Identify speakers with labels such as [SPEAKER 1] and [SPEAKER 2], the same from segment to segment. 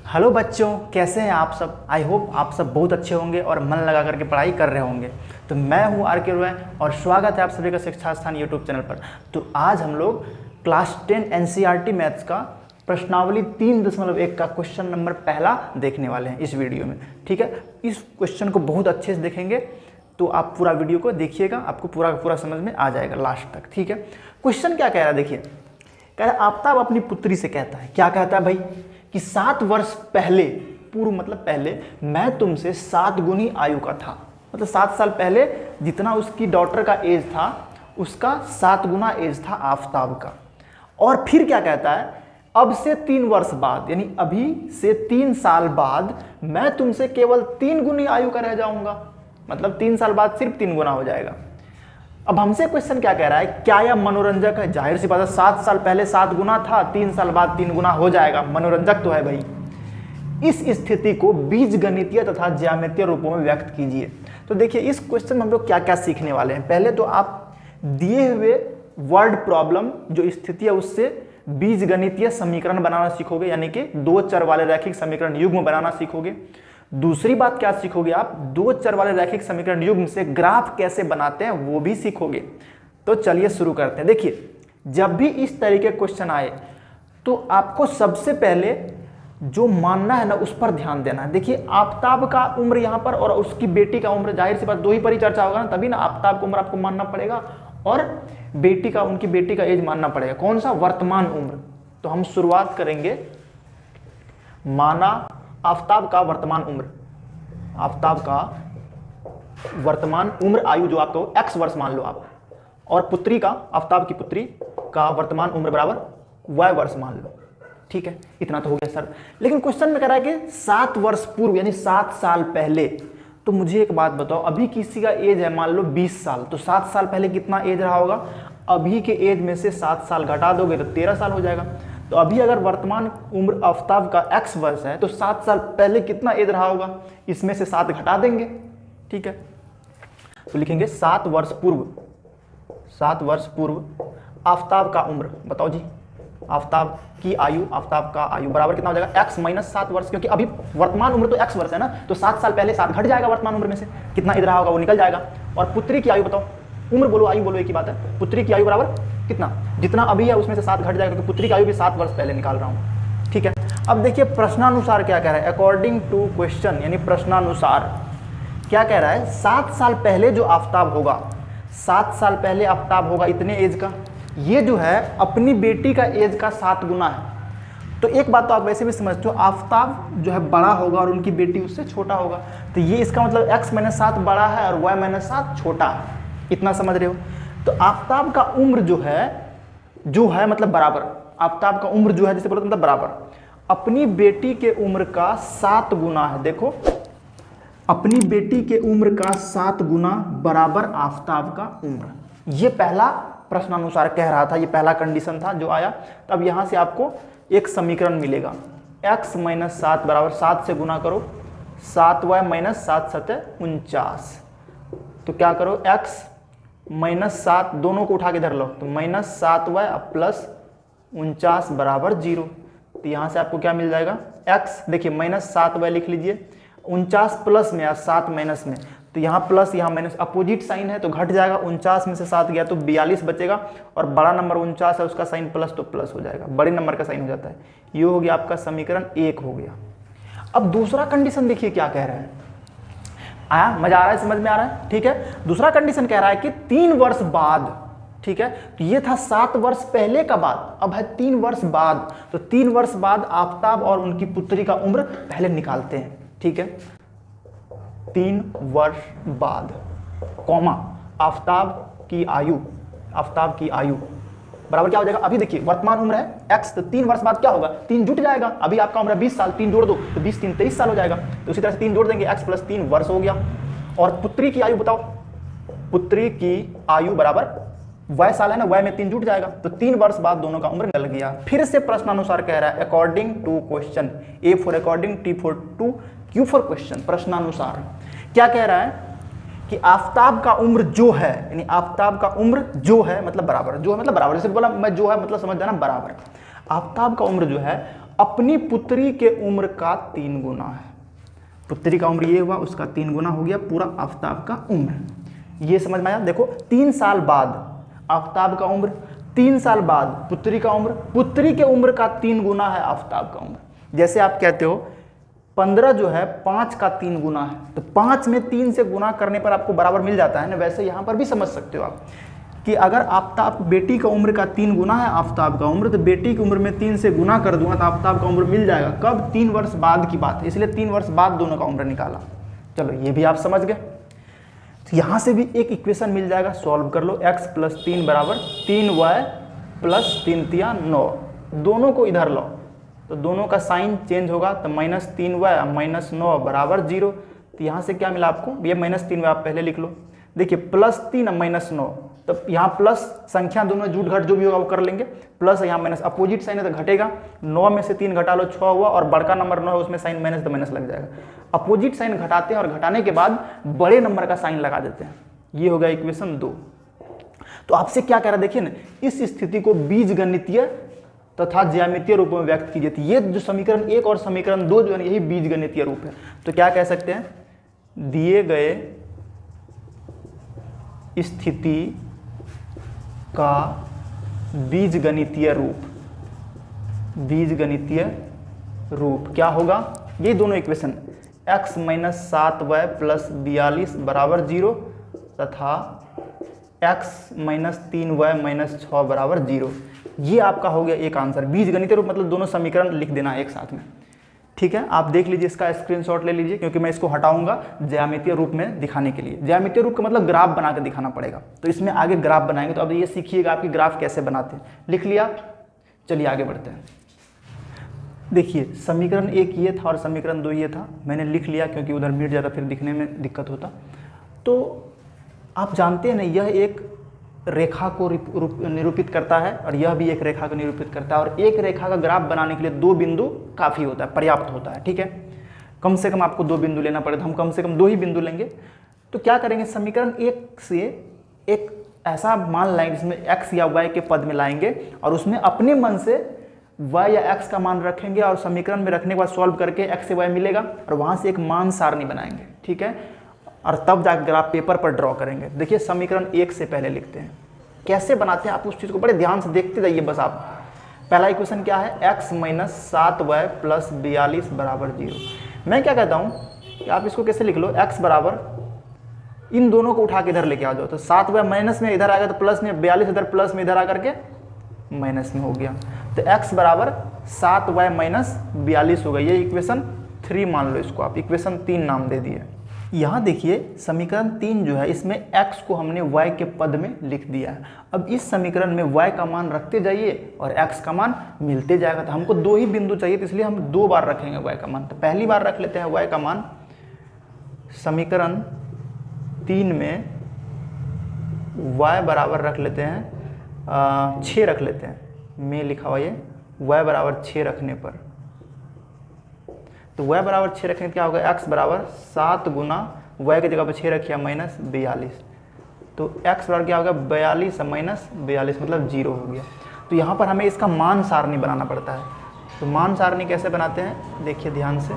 [SPEAKER 1] Hello बच्चों, कैसे हैं आप सब। आई होप आप सब बहुत अच्छे होंगे और मन लगा करके पढ़ाई कर रहे होंगे। तो मैं हूं आर.के. रॉय और स्वागत है आप सभी का शिक्षा स्थान यूट्यूब चैनल पर। तो आज हम लोग क्लास 10 एनसीईआरटी मैथ्स का प्रश्नावली 3.1 का क्वेश्चन नंबर पहला देखने वाले हैं इस वीडियो में। ठीक है, इस क्वेश्चन को बहुत अच्छे से देखेंगे तो आप पूरा वीडियो को देखिएगा, आपको पूरा समझ में आ जाएगा लास्ट तक। ठीक है, क्वेश्चन क्या कह रहा है देखिए। कह रहा है आफ्ताब अपनी पुत्री से कहता है, क्या कहता है भाई, कि 7 वर्ष पहले, पूर्व मतलब पहले, मैं तुमसे 7 गुनी आयु का था। मतलब 7 साल पहले जितना उसकी डॉटर का एज था उसका 7 गुना एज था आफ्ताब का। और फिर क्या कहता है, अब से 3 वर्ष बाद, यानी अभी से 3 साल बाद मैं तुमसे केवल 3 गुनी आयु का रह जाऊंगा। मतलब 3 साल बाद सिर्फ 3 गुना हो जाएगा। अब हमसे क्वेश्चन क्या कह रहा है, क्या यह मनोरंजक है। जाहिर सी बात है, 7 साल पहले 7 गुना था, 3 साल बाद 3 गुना हो जाएगा, मनोरंजक तो है भाई। इस स्थिति को बीजगणितीय तथा ज्यामितीय रूपों में व्यक्त कीजिए। तो देखिए इस क्वेश्चन में हम लोग क्या क्या सीखने वाले हैं। पहले तो आप दिए हुए वर्ड प्रॉब्लम जो स्थिति है उससे बीजगणितीय समीकरण बनाना सीखोगे, यानी कि 2 चर वाले रैखिक समीकरण युग्म बनाना सीखोगे। दूसरी बात क्या सीखोगे आप, 2 चर वाले रैखिक समीकरण युग्म से ग्राफ कैसे बनाते हैं वो भी सीखोगे। तो चलिए शुरू करते हैं। देखिए जब भी इस तरीके क्वेश्चन आए तो आपको सबसे पहले जो मानना है ना उस पर ध्यान देना है। देखिए आफ्ताब का उम्र यहाँ पर और उसकी बेटी का उम्र, जाहिर सी बात 2 ही पर ही चर्चा होगा ना, तभी ना आफ्ताब का उम्र आपको मानना पड़ेगा और बेटी का, उनकी बेटी का एज मानना पड़ेगा। कौन सा, वर्तमान उम्र। तो हम शुरुआत करेंगे, माना आफ्ताब का वर्तमान उम्र, आफ्ताब का वर्तमान उम्र आयु जो आपको x वर्ष मान लो आप, और पुत्री का, आफ्ताब की पुत्री का वर्तमान उम्र बराबर y वर्ष मान लो। ठीक है, इतना तो हो गया सर। लेकिन क्वेश्चन में कह रहा है कि 7 वर्ष पूर्व यानी 7 साल पहले। तो मुझे एक बात बताओ, अभी किसी का एज है मान लो 20 साल, तो 7 साल पहले कितना एज रहा होगा। अभी के एज में से 7 साल घटा दोगे तो 13 साल हो जाएगा। तो अभी अगर वर्तमान उम्र आफ्ताब का x वर्ष है तो 7 साल पहले कितना एज रहा होगा, इसमें से 7 घटा देंगे। ठीक है, तो लिखेंगे 7 वर्ष पूर्व, 7 वर्ष पूर्व आफ्ताब का उम्र। बताओ जी, आफ्ताब की आयु, आफ्ताब का आयु बराबर कितना हो जाएगा, x माइनस 7 वर्ष, क्योंकि अभी वर्तमान उम्र तो x वर्ष है ना, तो 7 साल पहले 7 घट जाएगा वर्तमान उम्र में से, कितना एज रहा होगा वो निकल जाएगा। और पुत्री की आयु बताओ, उम्र बोलो आयु बोलो एक ही बात है। पुत्री की आयु बराबर कितना, जितना अभी है उसमें से 7 घट जाएगा, क्योंकि पुत्री की आयु भी 7 वर्ष पहले निकाल रहा हूं। ठीक है, अब देखिए प्रश्नानुसार क्या कह रहा है, अकॉर्डिंग टू क्वेश्चन, यानी प्रश्नानुसार क्या कह रहा है। 7 साल पहले जो आफ्ताब होगा, 7 साल पहले आफ्ताब होगा इतने एज का, ये जो है अपनी बेटी का एज का 7 गुना है। तो एक बात तो आप वैसे भी समझते हो, आफ्ताब जो है बड़ा होगा और उनकी बेटी उससे छोटा होगा, तो ये इसका मतलब x माइनस 7 बड़ा है और y माइनस 7 छोटा है। इतना समझ रहे हो। तो आफ्ताब का उम्र जो है मतलब बराबर, आफ्ताब का उम्र जो है जैसे बोलो मतलब बराबर अपनी बेटी के उम्र का 7 गुना है। देखो अपनी बेटी के उम्र का 7 गुना बराबर आफ्ताब का उम्र। ये पहला प्रश्नानुसार कह रहा था, ये पहला कंडीशन था जो आया। तब यहां से आपको एक समीकरण मिलेगा, x माइनस 7 बराबर 7 से गुना करो, 7y माइनस 7 7 49। तो क्या करो, x माइनस 7 दोनों को उठा के धर लो, तो माइनस 7y प्लस 49 बराबर 0। तो यहाँ से आपको क्या मिल जाएगा, x देखिए माइनस 7y लिख लीजिए, 49 प्लस में या 7 माइनस में, तो यहाँ प्लस यहाँ माइनस, अपोजिट साइन है तो घट जाएगा। 49 में से 7 गया तो 42 बचेगा, और बड़ा नंबर 49 है उसका साइन प्लस, तो प्लस हो जाएगा, बड़े नंबर का साइन हो जाता है। ये हो गया आपका समीकरण 1 हो गया। अब दूसरा कंडीशन देखिए क्या कह रहा है, आया, मजा आ रहा है, समझ में आ रहा है। ठीक है, दूसरा कंडीशन कह रहा है कि 3 वर्ष बाद। ठीक है, तो ये था 7 वर्ष पहले का बाद, अब है 3 वर्ष बाद। तो 3 वर्ष बाद आफ्ताब और उनकी पुत्री का उम्र पहले निकालते हैं। ठीक है, 3 वर्ष बाद कॉमा आफ्ताब की आयु, आफ्ताब की आयु बराबर क्या हो जाएगा। अभी देखिए वर्तमान उम्र है x, तो 3 वर्ष बाद क्या होगा, 3 जुट जाएगा। अभी आपका उम्र है 20 साल, 3 जोड़ दो तो 20 3 23 साल हो जाएगा। तो उसी तरह से 3 जोड़ देंगे, x प्लस 3 वर्ष हो गया। और पुत्री की आयु बताओ, पुत्री की आयु बराबर y साल है ना, y में 3 जुट जाएगा, तो 3 वर्ष बाद दोनों का उम्र निकल गया। फिर से प्रश्नानुसार कह रहा है, according to question, A for according, T for to, Q for question. प्रश्नानुसार क्या कह रहा है कि आफ्ताब का उम्र जो है, यानी आफ्ताब का उम्र जो है मतलब बराबर, जो है मतलब बराबर, जैसे बोला मैं जो है मतलब समझ जाना बराबर। आफ्ताब का उम्र जो है अपनी पुत्री के उम्र का 3 गुना है। पुत्री का उम्र ये हुआ, उसका 3 गुना हो गया पूरा आफताब का उम्र। ये समझ में आया? देखो 3 साल बाद आफताब का उम्र, 3 साल बाद पुत्री का उम्र, पुत्री के उम्र का 3 गुना है आफताब का उम्र। जैसे आप कहते हो 15 जो है 5 का 3 गुना है, तो 5 में 3 से गुना करने पर आपको बराबर मिल जाता है ना। वैसे यहाँ पर भी समझ सकते हो आप कि अगर आफताब बेटी का उम्र का 3 गुना है आफताब का उम्र, तो बेटी की उम्र में 3 से गुना कर दूंगा तो आफताब का उम्र मिल जाएगा। कब? 3 वर्ष बाद की बात है, इसलिए 3 वर्ष बाद दोनों का उम्र निकाला। चलो ये भी आप समझ गए। तो यहाँ से भी एक इक्वेशन मिल जाएगा, सॉल्व कर लो। x + 3 = 3y + 3 तिया 9, दोनों को इधर लो तो दोनों का साइन चेंज होगा, तो -3y -9 = 0। तो यहाँ से क्या मिला आपको? ये -3y आप पहले लिख लो। देखिए +3 -9, तो यहाँ प्लस संख्या दोनों जुट घट जो भी होगा वो कर लेंगे, प्लस यहाँ माइनस, अपोजिट साइन है तो घटेगा। 9 में से 3 घटा लो 6 हुआ, और बड़का नंबर 9 है उसमें साइन माइनस तो माइनस लग जाएगा। अपोजिट साइन घटाते हैं और घटाने के बाद बड़े नंबर का साइन लगा देते हैं। ये हो गया इक्वेशन 2। तो आपसे क्या कह रहा है देखिए ना, इस स्थिति को बीजगणितीय तथा ज्यामितीय रूप में व्यक्त की जाती है। ये जो समीकरण 1 और समीकरण 2 जो है यही बीजगणितीय रूप है। तो क्या कह सकते हैं? दिए गए स्थिति का बीजगणितीय रूप, बीजगणितीय रूप क्या होगा? ये दोनों इक्वेशन x - 7y + 42 = 0 तथा x - 3y - 6 = 0। ये आपका हो गया एक आंसर। बीजगणितीय रूप मतलब दोनों समीकरण लिख देना एक साथ में, ठीक है। आप देख लीजिए, इसका स्क्रीनशॉट ले लीजिए, क्योंकि मैं इसको हटाऊंगा ज्यामितीय रूप में दिखाने के लिए। ज्यामितीय रूप का मतलब ग्राफ बना के दिखाना पड़ेगा, तो इसमें आगे ग्राफ बनाएंगे। तो अब ये सीखिएगा आपकी ग्राफ कैसे बनाते हैं। लिख लिया? चलिए आगे बढ़ते हैं। देखिए समीकरण 1 ये था और समीकरण 2 ये था, मैंने लिख लिया क्योंकि उधर मिट जाता फिर दिखने में दिक्कत होता। तो आप जानते हैं ना, यह एक रेखा को निरूपित करता है और यह भी एक रेखा को निरूपित करता है, और एक रेखा का ग्राफ बनाने के लिए 2 बिंदु काफ़ी होता है, पर्याप्त होता है, ठीक है। कम से कम आपको 2 बिंदु लेना पड़ेगा, हम कम से कम 2 ही बिंदु लेंगे। तो क्या करेंगे, समीकरण 1 से एक ऐसा मान लाएंगे जिसमें x या y के पद में लाएंगे और उसमें अपने मन से y या x का मान रखेंगे, और समीकरण में रखने के बाद सॉल्व करके x से y मिलेगा और वहाँ से एक मान सारणी बनाएंगे, ठीक है। और तब जाकर ग्राफ पेपर पर ड्रॉ करेंगे। देखिए समीकरण 1 से पहले लिखते हैं, कैसे बनाते हैं आप उस चीज़ को बड़े ध्यान से देखते जाइए बस आप। पहला इक्वेशन क्या है? x - 7y + 42 = 0। मैं क्या कहता हूँ कि आप इसको कैसे लिख लो, x बराबर, इन दोनों को उठा के इधर लेके आ जाओ, तो 7y माइनस में इधर आ गया तो प्लस में, 42 इधर प्लस में, इधर आकर के माइनस में हो गया। तो x बराबर 7y - 42 हो गया। ये इक्वेशन 3 मान लो इसको, आप इक्वेशन 3 नाम दे दिए। यहाँ देखिए समीकरण 3 जो है इसमें x को हमने y के पद में लिख दिया है। अब इस समीकरण में y का मान रखते जाइए और x का मान मिलते जाएगा। तो हमको 2 ही बिंदु चाहिए, तो इसलिए हम 2 बार रखेंगे y का मान। तो पहली बार रख लेते हैं y का मान, समीकरण 3 में y बराबर रख लेते हैं 6 रख लेते हैं, में लिखा हुआ ये y बराबर 6 रखने पर, तो y बराबर 6 रखेंगे क्या होगा, x बराबर 7 गुना y की जगह पर 6 रखिए -42, तो x बराबर क्या होगा 42 - 42 मतलब 0 हो गया। तो यहाँ पर हमें इसका मान सारणी बनाना पड़ता है। तो मान सारणी कैसे बनाते हैं देखिए ध्यान से,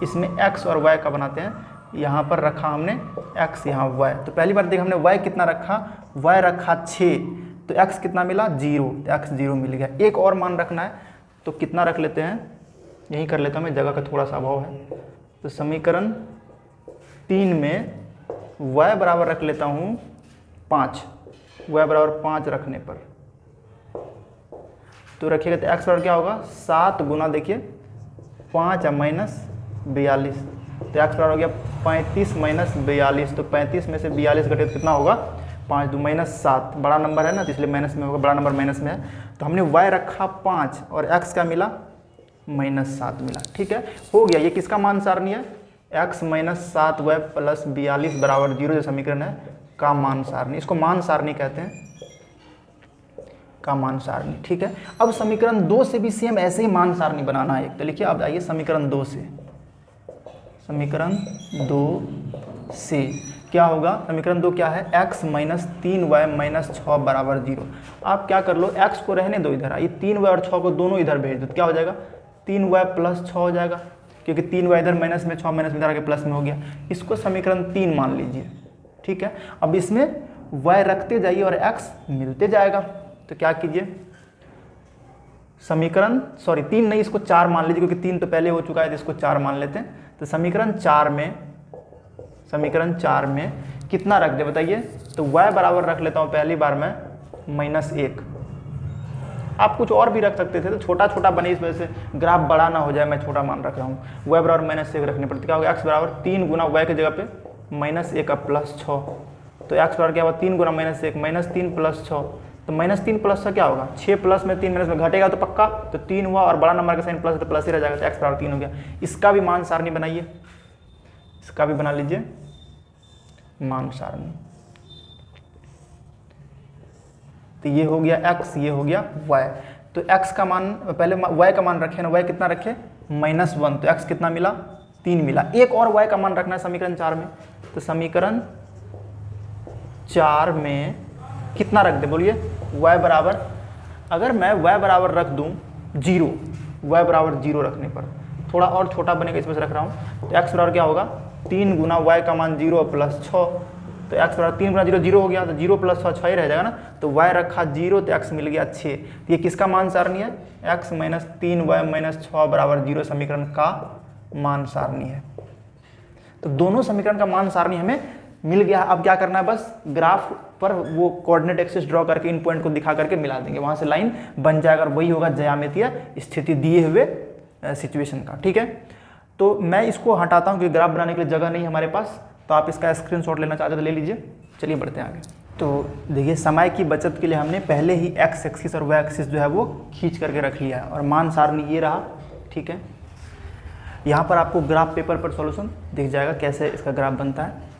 [SPEAKER 1] इसमें x और y का बनाते हैं। यहाँ पर रखा हमने x, यहाँ y। तो पहली बार देखा हमने y कितना रखा, y रखा 6, तो x कितना मिला 0, तो x 0 मिल गया। एक और मान रखना है, तो कितना रख लेते हैं, यही कर लेता हूँ मैं, जगह का थोड़ा सा अभाव है। तो समीकरण 3 में y बराबर रख लेता हूँ 5, y बराबर 5 रखने पर तो रखिएगा, तो x बराबर क्या होगा 7 गुना, देखिए 5 -42, तो x बराबर हो गया 35 - 42। तो 35 में से 42 घटे तो कितना होगा, 5 2 -7, बड़ा नंबर है ना, तो इसलिए माइनस में होगा, बड़ा नंबर माइनस में है। तो हमने y रखा 5 और x का मिला -7 मिला, ठीक है, हो गया। ये किसका मान सारणी है, x - 7y + 42 = 0 जो समीकरण है का मान सारणी, इसको मान सारणी कहते हैं, का मान सारणी, ठीक है। अब समीकरण 2 से भी सेम ऐसे ही मान सारणी बनाना है एक, तो लिखिए अब आइए समीकरण 2 से, समीकरण 2 से क्या होगा, समीकरण 2 क्या है, x माइनस 3y माइनस 6 बराबर 0। आप क्या कर लो, x को रहने दो इधर, ये 3y और 6 को दोनों इधर भेज दो, तो क्या हो जाएगा 3y प्लस 6 हो जाएगा, क्योंकि 3y इधर माइनस में, 6 माइनस में इधर आके प्लस में हो गया। इसको समीकरण 3 मान लीजिए, ठीक है। अब इसमें y रखते जाइए और x मिलते जाएगा, तो क्या कीजिए, समीकरण 3 नहीं, इसको 4 मान लीजिए, क्योंकि 3 तो पहले हो चुका है, तो इसको 4 मान लेते हैं। तो समीकरण 4 में कितना रख दे बताइए, तो y बराबर रख लेता हूँ पहली बार में -1। आप कुछ और भी रख सकते थे, तो छोटा छोटा बने, इस वजह से ग्राफ बड़ा ना हो जाए, मैं छोटा मान रख रहा हूँ। y बराबर -1 रखने पड़ती, क्या होगा, x बराबर 3 गुना y की जगह पे -1 का प्लस 6, तो x बराबर क्या होगा 3 गुना -1 -3 प्लस 6, तो -3 प्लस 6 क्या होगा, 6 प्लस में 3 माइनस में घटेगा तो पक्का, तो 3 हुआ, और बड़ा नंबर का साइन प्लस तो प्लस ही रह जाएगा, तो x बराबर 3 हो गया। इसका भी मान सारणी बनाइए, इसका भी बना लीजिए मान सारणी। तो ये हो गया x, ये हो गया y। तो x का मान पहले y का मान रखे ना, y कितना रखे -1, तो x कितना मिला 3 मिला। एक और y का मान रखना है समीकरण 4 में, तो समीकरण 4 में कितना रख दे बोलिए, y बराबर, अगर मैं y बराबर रख दूं 0, y बराबर 0 रखने पर थोड़ा और छोटा बनेगा, इस वजह से रख रहा हूँ, तो x बराबर क्या होगा 3 गुना y का मान 0 प्लस 6, तो x बराबर 3 गुना 0 0 हो गया, तो 0 प्लस 6 ही रह जाएगा ना, तो y रखा 0, तो x मिल गया 6। तो ये किसका मान सारणी है, x माइनस 3y माइनस 6 बराबर 0 समीकरण का मान सारणी है। तो दोनों समीकरण का मान सारणी हमें मिल गया। अब क्या करना है, बस ग्राफ पर वो कोऑर्डिनेट एक्सिस ड्रॉ करके इन पॉइंट को दिखा करके मिला देंगे, वहां से लाइन बन जाएगा, और वही होगा ज्यामितीय स्थिति दिए हुए सिचुएशन का, ठीक है। तो मैं इसको हटाता हूँ, क्योंकि ग्राफ बनाने के लिए जगह नहीं हमारे पास, तो आप इसका स्क्रीनशॉट लेना चाहते तो ले लीजिए। चलिए बढ़ते हैं आगे। तो देखिए, समय की बचत के लिए हमने पहले ही x एक्सिस और y एक्सिस जो है वो खींच करके रख लिया है, और मान सारणी ये रहा, ठीक है। यहाँ पर आपको ग्राफ पेपर पर सॉल्यूशन दिख जाएगा कैसे इसका ग्राफ बनता है।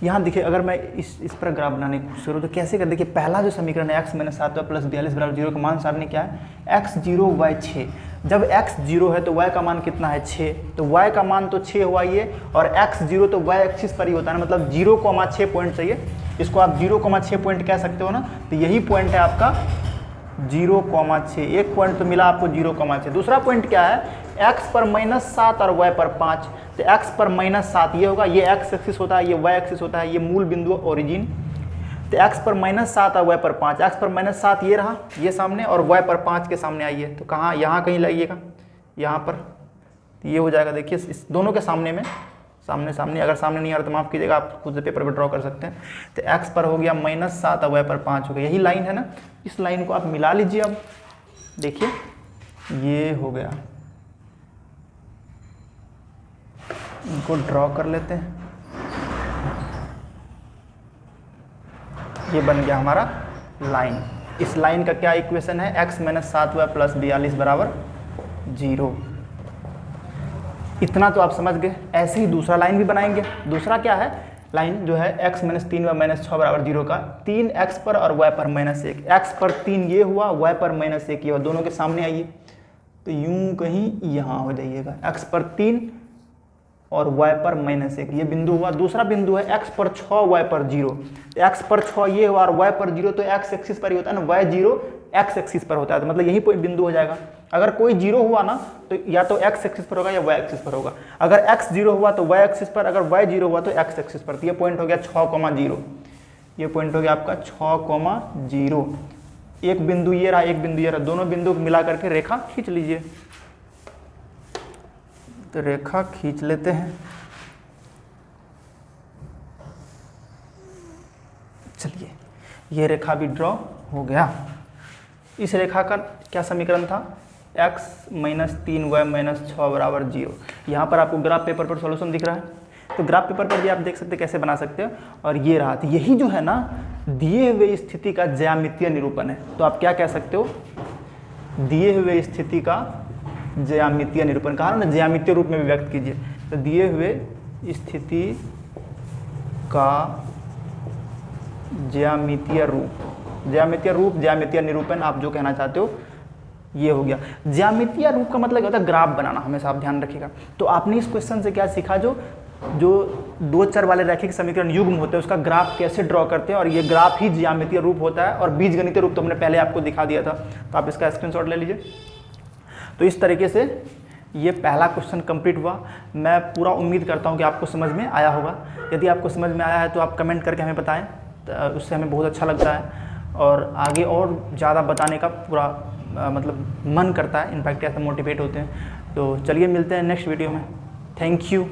[SPEAKER 1] यहाँ देखिए, अगर मैं इस पर ग्राफ बनाने की कोशिश करूँ तो कैसे कर, देखिए पहला जो समीकरण है x माइनस 7y प्लस 42 बराबर 0 का मान सारणी क्या है, x 0 y 6। जब x 0 है तो y का मान कितना है 6, तो y का मान तो 6 हुआ ये, और x 0 तो y एक्सिस पर ही होता है ना, मतलब 0,6 पॉइंट चाहिए, इसको आप 0,6 पॉइंट कह सकते हो ना, तो यही पॉइंट है आपका 0,6। एक पॉइंट तो मिला आपको 0,6। दूसरा पॉइंट क्या है, x पर -7 और y पर 5, तो x पर -7 ये होगा, ये x एक्सिस होता है, ये y एक्सिस होता है, ये मूल बिंदु ओरिजिन, तो x पर -7 और y पर 5, x पर -7 ये रहा, ये सामने, और y पर 5 के सामने आइए, तो कहाँ, यहाँ कहीं लाइएगा, यहाँ पर, तो ये हो जाएगा। देखिए इस दोनों के सामने में, सामने, अगर सामने नहीं आ रहा तो माफ कीजिएगा, आप खुद से पेपर पर ड्रॉ कर सकते हैं। तो x पर हो गया -7 और y पर 5 हो गया, यही लाइन है ना, इस लाइन को आप मिला लीजिए। अब देखिए ये हो गया, इनको ड्रॉ कर लेते हैं, ये बन गया हमारा लाइन। इस लाइन का क्या इक्वेशन है, x माइनस 7y प्लस 42 बराबर 0। इतना तो आप समझ गए। ऐसे ही दूसरा लाइन भी बनाएंगे। दूसरा क्या है, लाइन जो है x माइनस 3y माइनस 6 बराबर 0 का 3x पर और y पर -1, x पर 3 ये हुआ, y पर -1 ये हुआ, दोनों के सामने आइए, तो यूं कहीं यहाँ हो जाइएगा, x पर 3 और y पर -1 ये बिंदु हुआ। दूसरा बिंदु है x पर 6 y पर 0, x पर 6 ये हुआ और y पर 0, तो x एक्सिस पर ही होता है ना, y 0 x एक्सिस पर होता है, तो मतलब यही बिंदु हो जाएगा। अगर कोई 0 हुआ ना तो या तो x एक्सिस पर होगा या y एक्सिस पर होगा। अगर x 0 हुआ तो y एक्सिस पर, अगर y 0 हुआ तो x एक्सिस पर। तो ये पॉइंट हो गया 6,0, ये पॉइंट हो गया आपका 6,0। एक बिंदु ये रहा, एक बिंदु ये रहा, दोनों बिंदु को मिला करके रेखा खींच लीजिए। तो रेखा खींच लेते हैं। चलिए ये रेखा भी ड्रॉ हो गया। इस रेखा का क्या समीकरण था, x माइनस 3y माइनस 6 बराबर 0। यहाँ पर आपको ग्राफ पेपर पर सॉल्यूशन दिख रहा है, तो ग्राफ पेपर पर भी आप देख सकते हैं कैसे बना सकते हो। और ये रहा, तो यही जो है ना दिए हुए स्थिति का ज्यामितीय निरूपण है। तो आप क्या कह सकते हो, दिए हुए स्थिति का ज्यामितीय निरूपण, कहा ना ज्यामितीय रूप में भी व्यक्त कीजिए। तो दिए हुए स्थिति का ज्यामितीय रूप, ज्यामितीय निरूपण आप जो कहना चाहते हो ये हो गया। ज्यामितीय रूप का मतलब होता है ग्राफ बनाना, हमेशा आप ध्यान रखिएगा। तो आपने इस क्वेश्चन से क्या सीखा, जो जो दो चर वाले रैखिक समीकरण युग्म होते हैं उसका ग्राफ कैसे ड्रॉ करते हैं, और ये ग्राफ ही ज्यामितीय रूप होता है और बीजगणितीय रूप तो हमने पहले आपको दिखा दिया था, तो आप इसका स्क्रीनशॉट ले लीजिए। तो इस तरीके से ये पहला क्वेश्चन कंप्लीट हुआ। मैं पूरा उम्मीद करता हूँ कि आपको समझ में आया होगा। यदि आपको समझ में आया है तो आप कमेंट करके हमें बताएं, तो उससे हमें बहुत अच्छा लगता है और आगे और ज़्यादा बताने का पूरा मतलब मन करता है, इनफैक्ट ऐसा मोटिवेट होते हैं। तो चलिए मिलते हैं नेक्स्ट वीडियो में। Thank you.